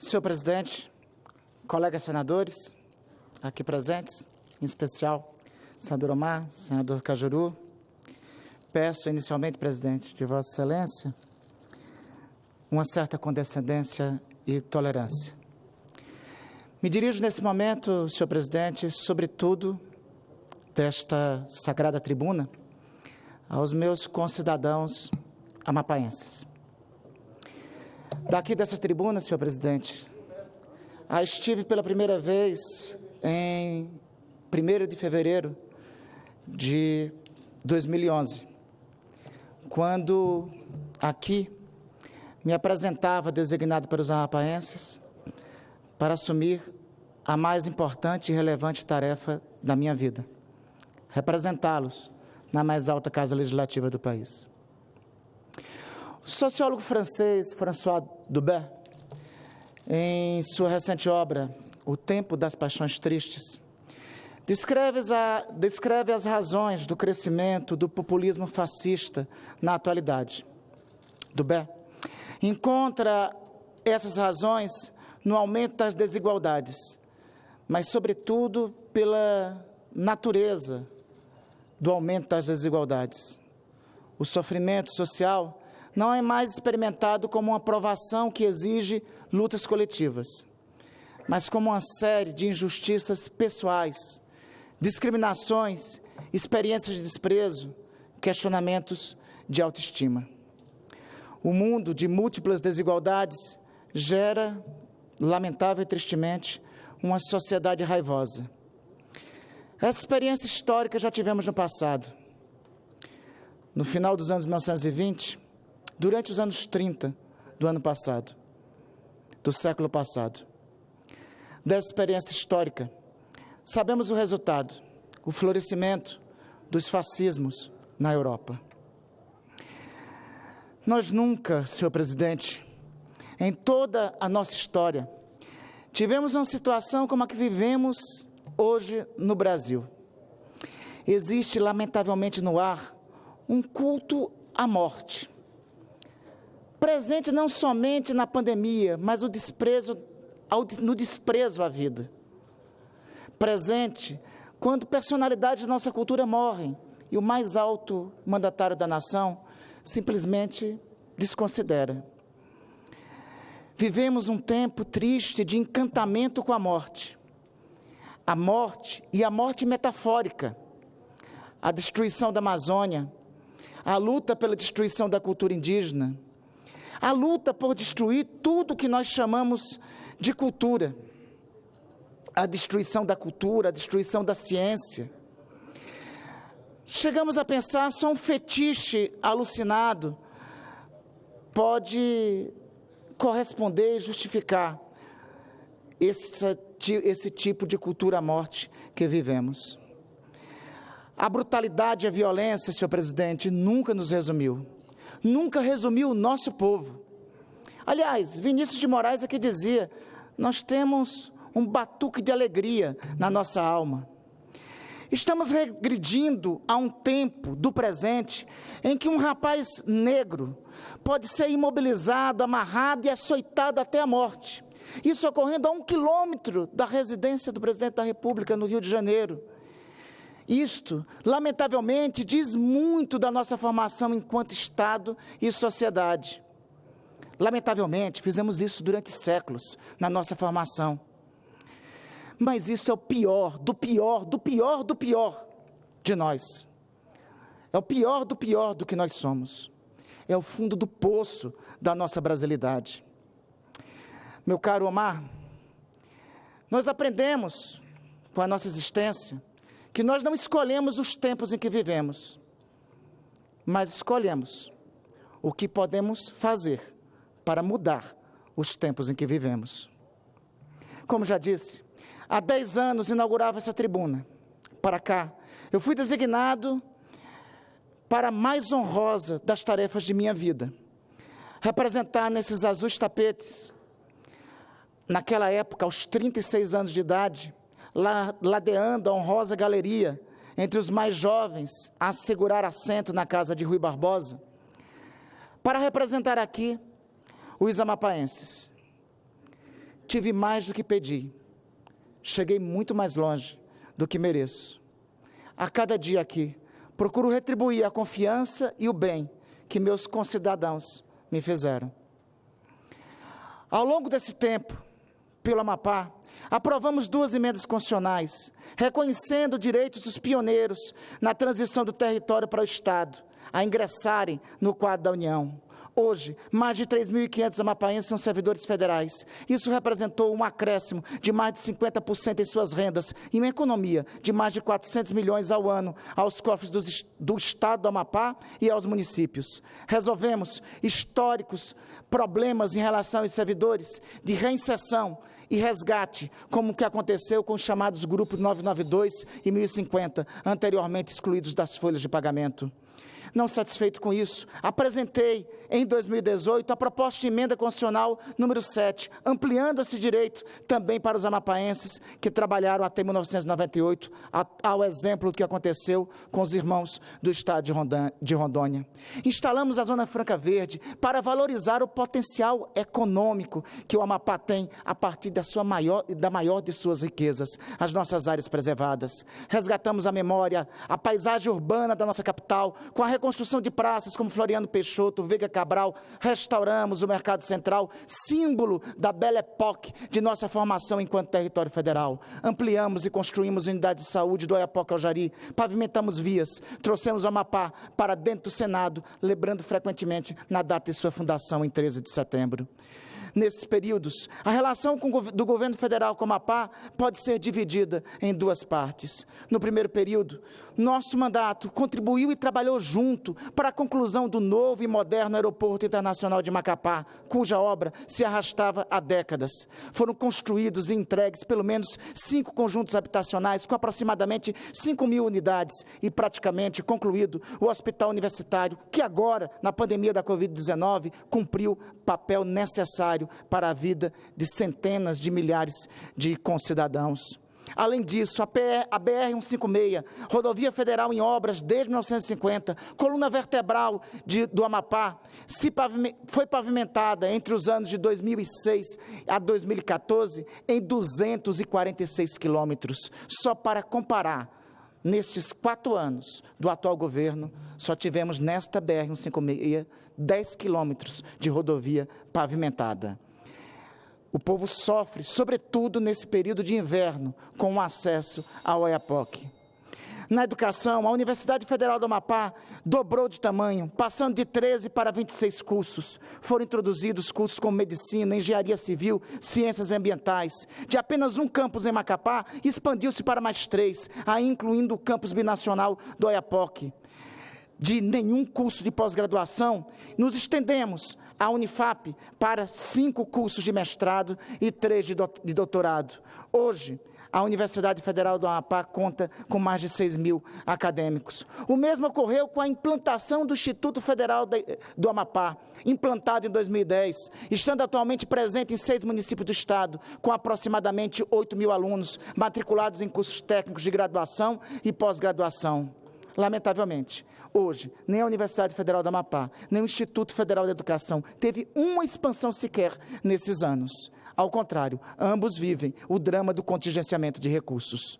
Senhor presidente, colegas senadores aqui presentes, em especial senador Omar, senador Cajuru, peço inicialmente, presidente, de Vossa Excelência, uma certa condescendência e tolerância. Me dirijo nesse momento, senhor presidente, sobretudo desta sagrada tribuna, aos meus concidadãos amapaenses. Daqui dessa tribuna, senhor presidente, estive pela primeira vez em 1º de fevereiro de 2011, quando aqui me apresentava designado pelos amapaenses para assumir a mais importante e relevante tarefa da minha vida, representá-los na mais alta casa legislativa do país. O sociólogo francês François Dolbet, em sua recente obra, O Tempo das Paixões Tristes, descreve as razões do crescimento do populismo fascista na atualidade. Dolbet encontra essas razões no aumento das desigualdades, mas, sobretudo, pela natureza do aumento das desigualdades. O sofrimento social não é mais experimentado como uma provação que exige lutas coletivas, mas como uma série de injustiças pessoais, discriminações, experiências de desprezo, questionamentos de autoestima. O mundo de múltiplas desigualdades gera, lamentável e tristemente, uma sociedade raivosa. Essa experiência histórica já tivemos no passado. No final dos anos 1920, durante os anos 30 do ano passado, do século passado. Dessa experiência histórica, sabemos o resultado, o florescimento dos fascismos na Europa. Nós nunca, senhor presidente, em toda a nossa história, tivemos uma situação como a que vivemos hoje no Brasil. Existe, lamentavelmente, no ar um culto à morte, presente não somente na pandemia, mas no desprezo à vida. Presente quando personalidades da nossa cultura morrem e o mais alto mandatário da nação simplesmente desconsidera. Vivemos um tempo triste de encantamento com a morte. A morte e a morte metafórica, a destruição da Amazônia, a luta pela destruição da cultura indígena, a luta por destruir tudo que nós chamamos de cultura, a destruição da cultura, a destruição da ciência. Chegamos a pensar, só um fetiche alucinado pode corresponder e justificar esse tipo de cultura à morte que vivemos. A brutalidade e a violência, senhor presidente, nunca nos resumiu. Nunca resumiu o nosso povo. Aliás, Vinícius de Moraes aqui dizia, nós temos um batuque de alegria na nossa alma. Estamos regredindo a um tempo do presente em que um rapaz negro pode ser imobilizado, amarrado e açoitado até a morte. Isso ocorrendo a 1 quilômetro da residência do presidente da República, no Rio de Janeiro. Isto, lamentavelmente, diz muito da nossa formação enquanto Estado e sociedade. Lamentavelmente, fizemos isso durante séculos na nossa formação. Mas isso é o pior, do pior, do pior, do pior de nós. É o pior do que nós somos. É o fundo do poço da nossa brasilidade. Meu caro Omar, nós aprendemos com a nossa existência que nós não escolhemos os tempos em que vivemos, mas escolhemos o que podemos fazer para mudar os tempos em que vivemos. Como já disse, há 10 anos inaugurava essa tribuna. Para cá, eu fui designado para a mais honrosa das tarefas de minha vida, representar nesses azuis tapetes, naquela época, aos 36 anos de idade, ladeando a honrosa galeria entre os mais jovens a assegurar assento na casa de Rui Barbosa, para representar aqui os amapaenses. tive mais do que pedi. Cheguei muito mais longe do que mereço. A cada dia aqui, procuro retribuir a confiança e o bem que meus concidadãos me fizeram. Ao longo desse tempo, pelo Amapá, aprovamos 2 emendas constitucionais, reconhecendo direitos dos pioneiros na transição do território para o Estado, a ingressarem no quadro da União. Hoje, mais de 3.500 amapaenses são servidores federais. Isso representou um acréscimo de mais de 50% em suas rendas e uma economia de mais de 400 milhões ao ano aos cofres do Estado do Amapá e aos municípios. Resolvemos históricos problemas em relação aos servidores de reinserção e resgate, como o que aconteceu com os chamados grupos 992 e 1050, anteriormente excluídos das folhas de pagamento. Não satisfeito com isso, apresentei em 2018 a proposta de emenda constitucional número 7, ampliando esse direito também para os amapaenses que trabalharam até 1998, ao exemplo do que aconteceu com os irmãos do estado de Rondônia. Instalamos a Zona Franca Verde para valorizar o potencial econômico que o Amapá tem a partir da maior de suas riquezas, as nossas áreas preservadas. Resgatamos a memória, a paisagem urbana da nossa capital, com a reconstrução de praças como Floriano Peixoto, Veiga Cabral, restauramos o Mercado Central, símbolo da Belle Époque de nossa formação enquanto território federal. Ampliamos e construímos unidades de saúde do Oiapoque ao Jari, pavimentamos vias, trouxemos o Amapá para dentro do Senado, lembrando frequentemente na data de sua fundação, em 13 de setembro. Nesses períodos, a relação do governo federal com o Amapá pode ser dividida em 2 partes. No primeiro período, nosso mandato contribuiu e trabalhou junto para a conclusão do novo e moderno Aeroporto Internacional de Macapá, cuja obra se arrastava há décadas. Foram construídos e entregues pelo menos 5 conjuntos habitacionais com aproximadamente 5.000 unidades e praticamente concluído o hospital universitário, que agora, na pandemia da Covid-19, cumpriu papel necessário para a vida de centenas de milhares de concidadãos. Além disso, a BR-156, rodovia federal em obras desde 1950, coluna vertebral do Amapá, foi pavimentada entre os anos de 2006 a 2014 em 246 quilômetros. Só para comparar, nestes 4 anos do atual governo, só tivemos nesta BR-156 10 quilômetros de rodovia pavimentada. O povo sofre, sobretudo nesse período de inverno, com o acesso ao Oiapoque. Na educação, a Universidade Federal do Amapá dobrou de tamanho, passando de 13 para 26 cursos. Foram introduzidos cursos como medicina, engenharia civil, ciências ambientais. De apenas um campus em Macapá, expandiu-se para mais 3, aí incluindo o campus binacional do Oiapoque. De nenhum curso de pós-graduação, nos estendemos a Unifap para 5 cursos de mestrado e 3 de doutorado. Hoje, a Universidade Federal do Amapá conta com mais de 6.000 acadêmicos. O mesmo ocorreu com a implantação do Instituto Federal do Amapá, implantado em 2010, estando atualmente presente em 6 municípios do estado, com aproximadamente 8.000 alunos matriculados em cursos técnicos de graduação e pós-graduação. Lamentavelmente, hoje, nem a Universidade Federal do Amapá, nem o Instituto Federal de Educação teve uma expansão sequer nesses anos. Ao contrário, ambos vivem o drama do contingenciamento de recursos.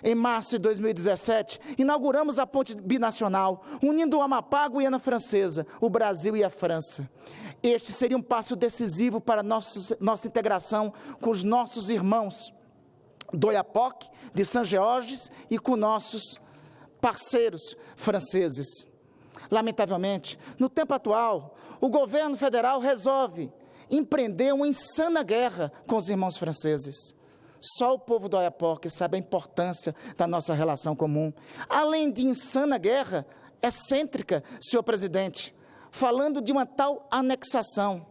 Em março de 2017, inauguramos a ponte binacional, unindo o Amapá à Guiana Francesa, o Brasil e a França. Este seria um passo decisivo para nossa integração com os nossos irmãos do Oiapoque, de São Georges e com nossos parceiros franceses. Lamentavelmente, no tempo atual, o governo federal resolve empreender uma insana guerra com os irmãos franceses. Só o povo do Oiapoque sabe a importância da nossa relação comum. Além de insana guerra, excêntrica, senhor presidente, falando de uma tal anexação.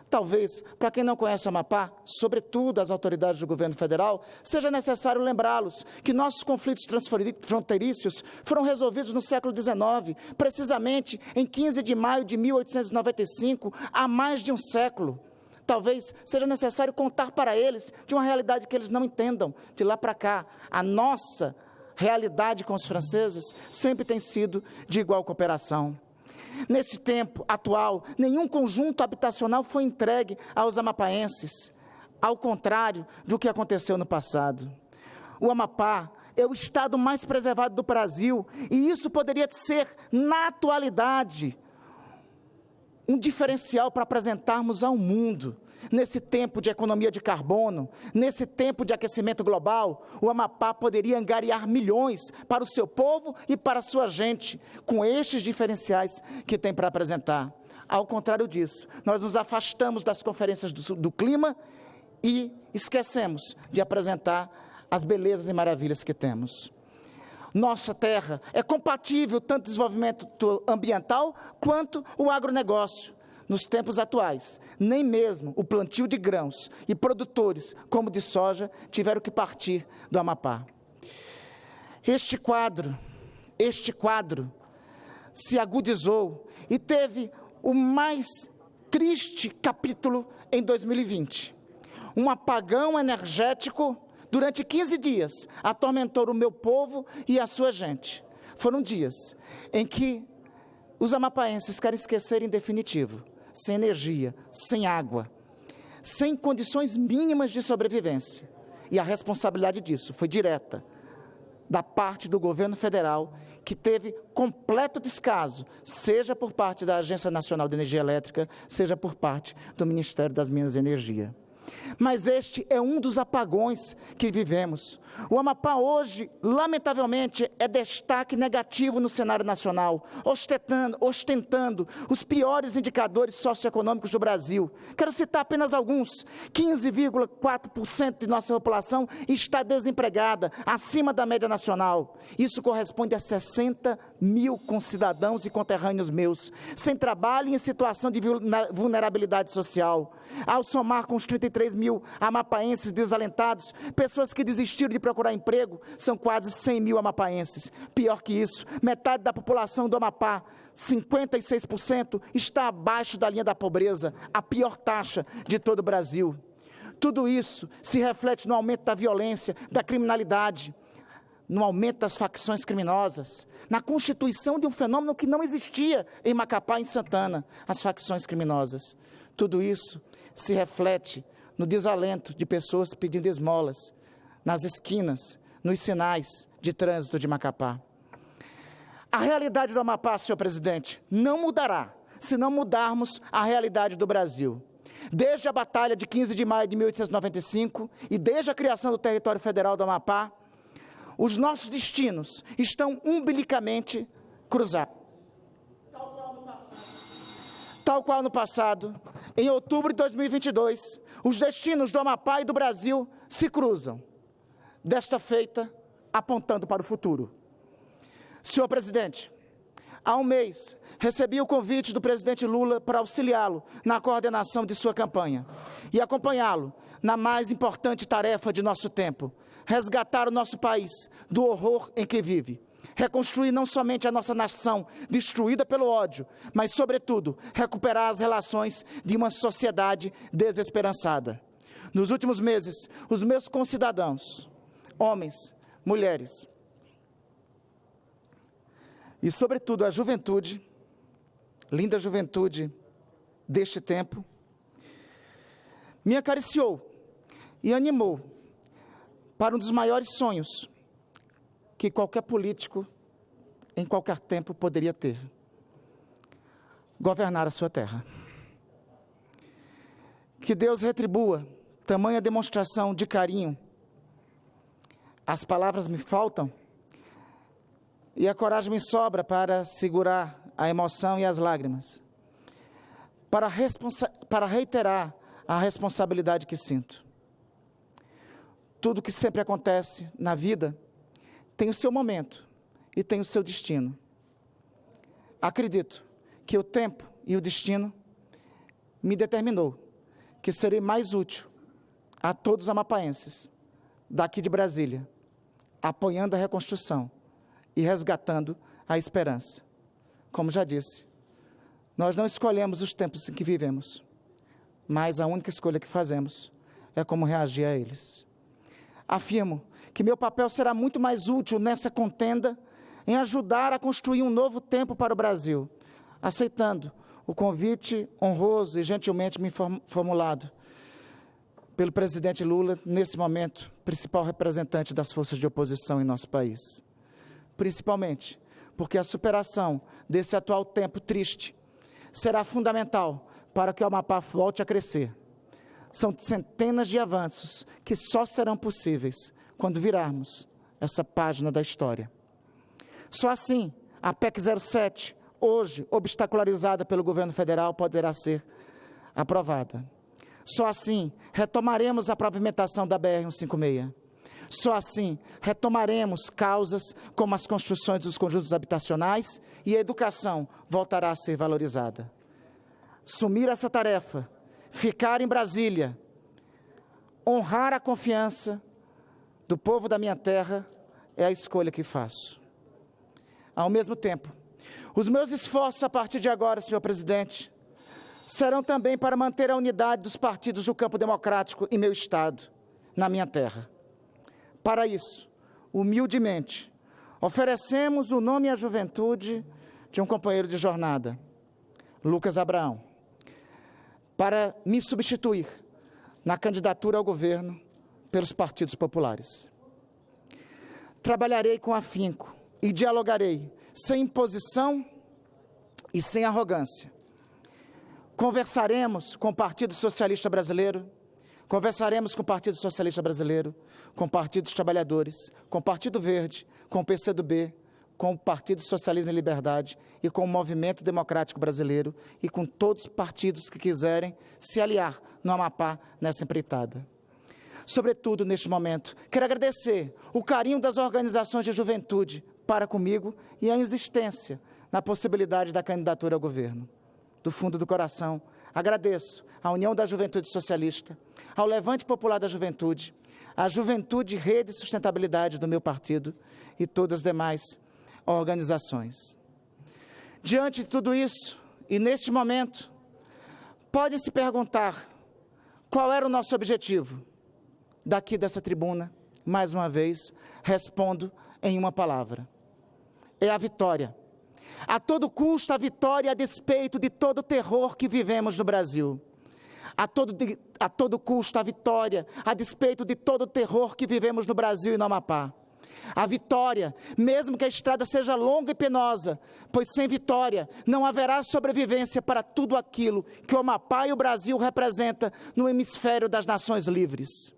Talvez, para quem não conhece o Amapá, sobretudo as autoridades do governo federal, seja necessário lembrá-los que nossos conflitos transfronteiriços foram resolvidos no século XIX, precisamente em 15 de maio de 1895, há mais de um século. Talvez seja necessário contar para eles de uma realidade que eles não entendam. De lá para cá, a nossa realidade com os franceses sempre tem sido de igual cooperação. Nesse tempo atual, nenhum conjunto habitacional foi entregue aos amapaenses. ao contrário do que aconteceu no passado. O Amapá é o estado mais preservado do Brasil, e isso poderia ser, na atualidade, um diferencial para apresentarmos ao mundo. Nesse tempo de economia de carbono, nesse tempo de aquecimento global, o Amapá poderia angariar milhões para o seu povo e para a sua gente, com estes diferenciais que tem para apresentar. Ao contrário disso, nós nos afastamos das conferências do clima e esquecemos de apresentar as belezas e maravilhas que temos. Nossa terra é compatível tanto o desenvolvimento ambiental quanto o agronegócio. Nos tempos atuais, nem mesmo o plantio de grãos e produtores como de soja tiveram que partir do Amapá. Este quadro se agudizou e teve o mais triste capítulo em 2020. Um apagão energético durante 15 dias atormentou o meu povo e a sua gente. Foram dias em que os amapaenses querem esquecer em definitivo, sem energia, sem água, sem condições mínimas de sobrevivência. E a responsabilidade disso foi direta da parte do governo federal, que teve completo descaso, seja por parte da Agência Nacional de Energia Elétrica, seja por parte do Ministério das Minas e Energia. Mas este é um dos apagões que vivemos. O Amapá hoje, lamentavelmente, é destaque negativo no cenário nacional, ostentando os piores indicadores socioeconômicos do Brasil. Quero citar apenas alguns. 15,4% de nossa população está desempregada, acima da média nacional. Isso corresponde a 60 mil concidadãos e conterrâneos meus, sem trabalho e em situação de vulnerabilidade social. Ao somar com os 33 mil amapaenses desalentados, pessoas que desistiram de procurar emprego, são quase 100 mil amapaenses. Pior que isso, metade da população do Amapá, 56%, está abaixo da linha da pobreza, a pior taxa de todo o Brasil. Tudo isso se reflete no aumento da violência, da criminalidade, no aumento das facções criminosas, na constituição de um fenômeno que não existia em Macapá e em Santana, as facções criminosas. Tudo isso se reflete no desalento de pessoas pedindo esmolas, nas esquinas, nos sinais de trânsito de Macapá. A realidade do Amapá, senhor presidente, não mudará se não mudarmos a realidade do Brasil. Desde a Batalha de 15 de maio de 1895 e desde a criação do território federal do Amapá, os nossos destinos estão umbilicamente cruzados. Tal qual no passado, em outubro de 2022, os destinos do Amapá e do Brasil se cruzam, desta feita, apontando para o futuro. Senhor presidente, há um mês, recebi o convite do presidente Lula para auxiliá-lo na coordenação de sua campanha e acompanhá-lo na mais importante tarefa de nosso tempo, resgatar o nosso país do horror em que vive. Reconstruir não somente a nossa nação destruída pelo ódio, mas, sobretudo, recuperar as relações de uma sociedade desesperançada. Nos últimos meses, os meus concidadãos, homens, mulheres, e, sobretudo, a juventude, linda juventude deste tempo, me acariciou e animou para um dos maiores sonhos que qualquer político, em qualquer tempo, poderia ter: governar a sua terra. Que Deus retribua tamanha demonstração de carinho. As palavras me faltam e a coragem me sobra para segurar a emoção e as lágrimas, para reiterar a responsabilidade que sinto. Tudo que sempre acontece na vida tem o seu momento e tem o seu destino. Acredito que o tempo e o destino me determinou que serei mais útil a todos os amapaenses daqui de Brasília, apoiando a reconstrução e resgatando a esperança. Como já disse, nós não escolhemos os tempos em que vivemos, mas a única escolha que fazemos é como reagir a eles. Afirmo que meu papel será muito mais útil nessa contenda em ajudar a construir um novo tempo para o Brasil, aceitando o convite honroso e gentilmente me formulado pelo presidente Lula, nesse momento, principal representante das forças de oposição em nosso país. Principalmente porque a superação desse atual tempo triste será fundamental para que o Amapá volte a crescer. São centenas de avanços que só serão possíveis quando virarmos essa página da história. Só assim, a PEC 07, hoje obstacularizada pelo governo federal, poderá ser aprovada. Só assim, retomaremos a pavimentação da BR-156. Só assim, retomaremos causas como as construções dos conjuntos habitacionais e a educação voltará a ser valorizada. Assumir essa tarefa, ficar em Brasília, honrar a confiança do povo da minha terra é a escolha que faço. Ao mesmo tempo, os meus esforços a partir de agora, senhor presidente, serão também para manter a unidade dos partidos do campo democrático em meu estado, na minha terra. Para isso, humildemente, oferecemos o nome à juventude de um companheiro de jornada, Lucas Abraão, para me substituir na candidatura ao governo pelos partidos populares. Trabalharei com afinco e dialogarei sem imposição e sem arrogância. Conversaremos com o Partido Socialista Brasileiro, conversaremos com o Partido Socialista Brasileiro, com o Partido dos Trabalhadores, com o Partido Verde, com o PCdoB, com o Partido Socialismo e Liberdade e com o Movimento Democrático Brasileiro e com todos os partidos que quiserem se aliar no Amapá nessa empreitada. Sobretudo, neste momento, quero agradecer o carinho das organizações de juventude para comigo e a insistência na possibilidade da candidatura ao governo. Do fundo do coração, agradeço à União da Juventude Socialista, ao Levante Popular da Juventude, à Juventude Rede e Sustentabilidade do meu partido e todas as demais organizações. Diante de tudo isso, e neste momento, pode se perguntar qual era o nosso objetivo. Daqui dessa tribuna, mais uma vez, respondo em uma palavra. É a vitória. A todo custo, a vitória a despeito de todo o terror que vivemos no Brasil. A todo custo, a vitória a despeito de todo o terror que vivemos no Brasil e no Amapá. A vitória, mesmo que a estrada seja longa e penosa, pois sem vitória não haverá sobrevivência para tudo aquilo que o Amapá e o Brasil representam no hemisfério das nações livres.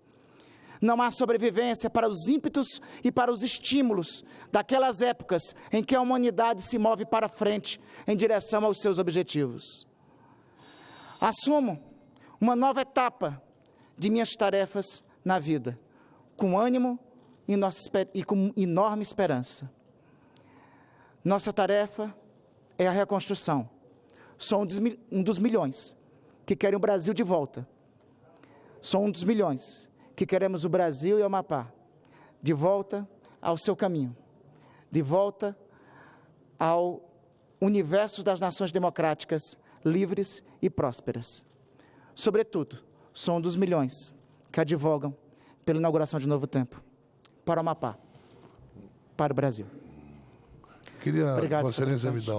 Não há sobrevivência para os ímpetos e para os estímulos daquelas épocas em que a humanidade se move para frente em direção aos seus objetivos. Assumo uma nova etapa de minhas tarefas na vida, com ânimo e com enorme esperança. Nossa tarefa é a reconstrução. Sou um dos milhões que querem o Brasil de volta. Sou um dos milhões que queremos o Brasil e o Amapá de volta ao seu caminho, de volta ao universo das nações democráticas, livres e prósperas. Sobretudo, sou um dos milhões que advogam pela inauguração de um novo tempo, para o Amapá, para o Brasil. Queria, Obrigado, Vossa Excelência, me dar